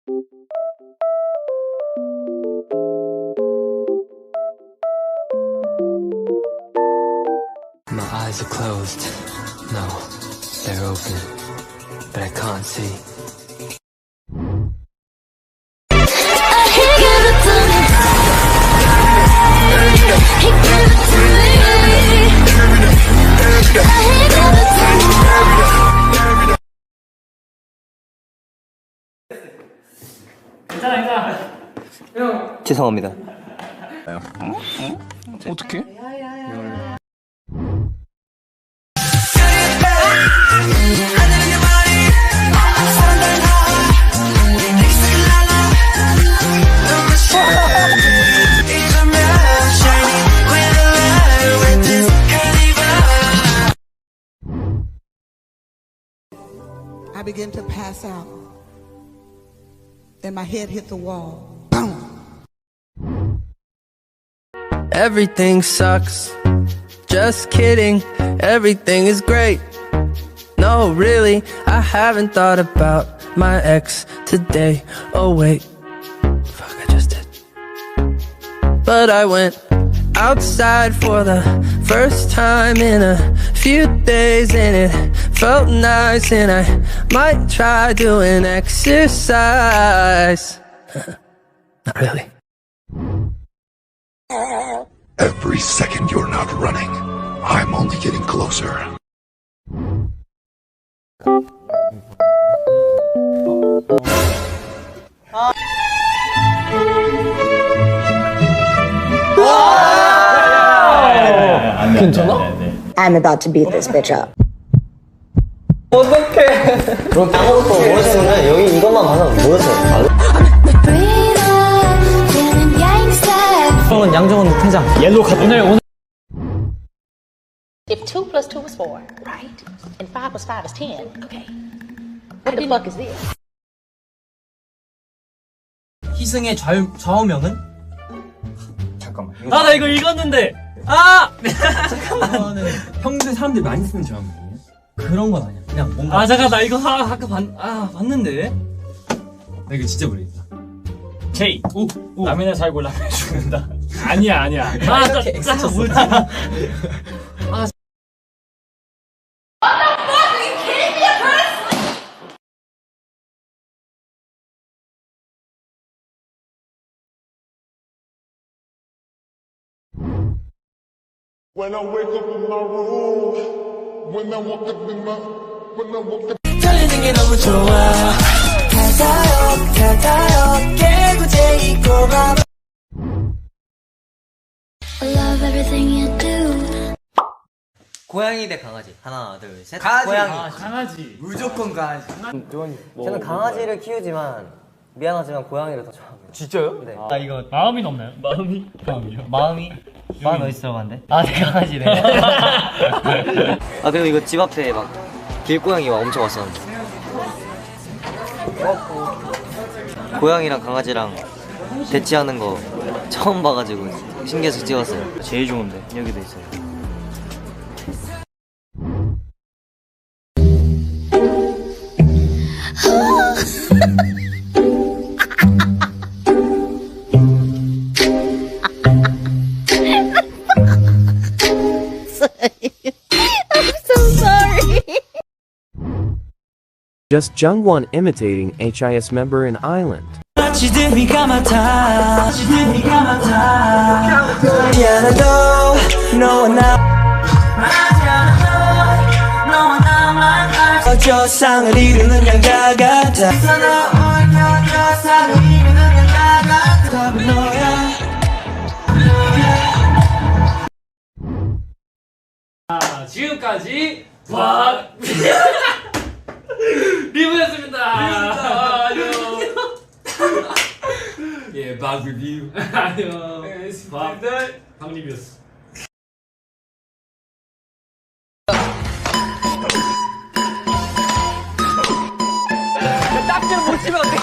My eyes are closed. No, they're open, but I can't see. 괜찮아. 죄송합니다. 어떻게? I began to pass out. Then my head hit the wall. Boom! Everything sucks. Just kidding. Everything is great. No, really, I haven't thought about my ex today. Oh wait, fuck, I just did. But I went outside for the first time in a few days, and it felt nice, and I might try doing exercise. Not really. Every second you're not running, I'm only getting closer. 괜찮아? I'm about to beat this bitch up. 어떡해. 그럼 아무것도 모르시는데 여기 이것만 봐서 모르세요. 형은 양정은 퇴장. 옐로우 카드. 오늘 If 2 plus 2 is 4, right? And 5 plus 5 is 10, okay. What the fuck is this? 희승의 좌우명은? 잠깐만. 아, 나 이거 읽었는데! 아! 잠깐만. 평소에 사람들이 많이 쓰는 좌우명이에요? 그런 건 아니야. 그냥 뭔가. 아, 잠깐, 나 이거 아까 봤는데? 나 이거 진짜 모르겠다. K. 라면을 살고 라면 죽는다. 아니야. 아, 이렇게 딱 X 뭐지? 아. When I wake up in my room, when I walk up in my, when I walk up. 달리는 게 너무 좋아. 가가요, 개구쟁이 꼬마. I love everything you do. 고양이 대 강아지. 하나, 둘, 셋. 강아지. 고양이. 아, 강아지. 무조건 강아지. 저는 강아지를 키우지만 미안하지만 고양이를 더 좋아합니다. 진짜요? 네. 아 이거 마음이 없나요? 마음이요? 마음이 어디 들어갔는데? 아, 내 강아지네. 아, 그리고 이거 집 앞에 막 길고양이가 엄청 왔었는데. 고양이랑 강아지랑 대치하는 거 처음 봐가지고 신기해서 찍었어요. 제일 좋은데 여기도 있어요. Just Jungwon imitating HIS member in Island. 저상을 이루는 양가 같아. 답은 너야. 자, 지금까지 리뷰였습니다. 안녕. 예, 박 리뷰. 안녕. 박들 박 리뷰였어. 딱지를 못 치면 어떡해.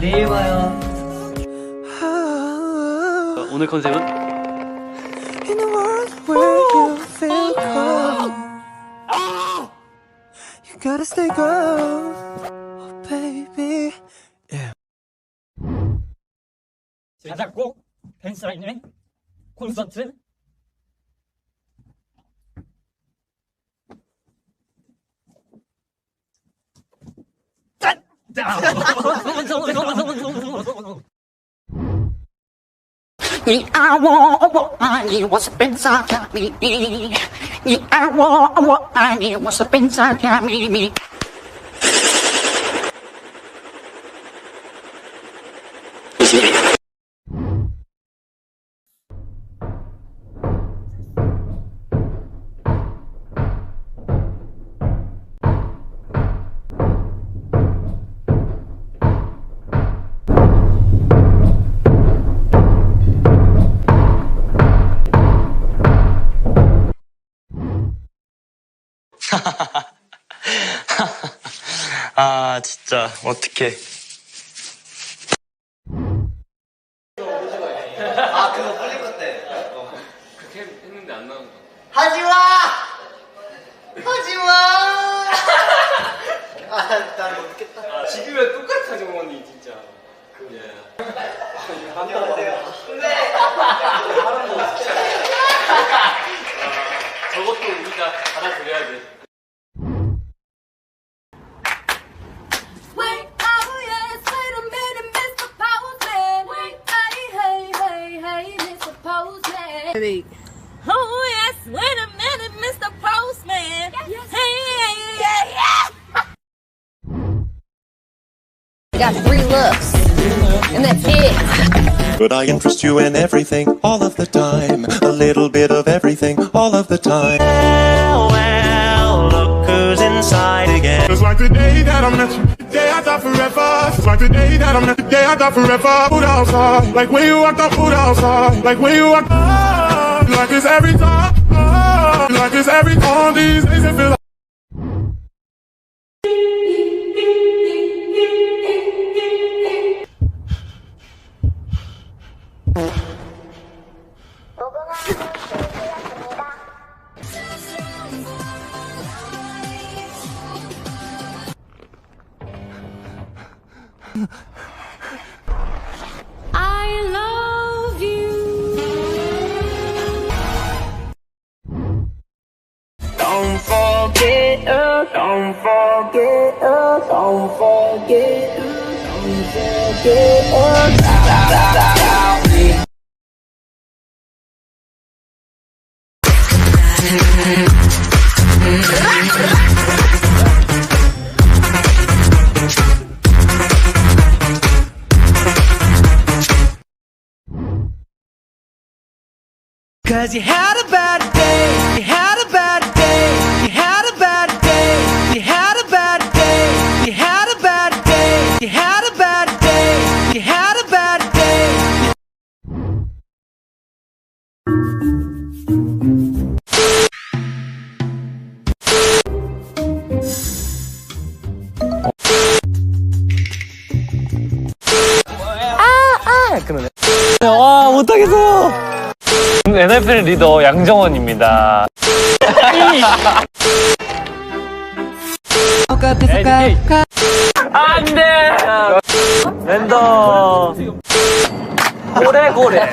내일 봐요. 오늘 컨셉은? In a world where you let's take off, oh baby. Yeah. 자작곡 댄스라인의 콘서트. I want I need what's up inside me. I want I need what's up inside me. 아 진짜 어떡해. 아 그거 플리커 때 그렇게 했는데 안 나온 거. 하지마! 하지마! 나 못겠다. 지금은 똑같아 정원이 진짜. 안녕하세요. 저것도 우리가 받아들여야 돼. Oh yes, wait a minute, Mr. Postman. Hey, yeah. You got 3 looks, and that's it. But I interest you in everything, all of the time. A little bit of everything, all of the time. Well, look who's inside again. Just like the day that I met you, the day I thought forever. Just like the day that I met you, the day I thought forever. Food outside, like when you walked up, food outside, like when you walked up, like it's every time, like it's every time. These days it feel like. I love you. Don't forget us, don't forget us, don't forget us, don't forget us. Cause you had a bad day, you had a bad day, you had a bad day, you had a bad day, you had a bad day, you had a bad day, you had a bad day. 와 못하겠어요. NFL 리더 양정원입니다. 안돼. 랜덤. 고래고래.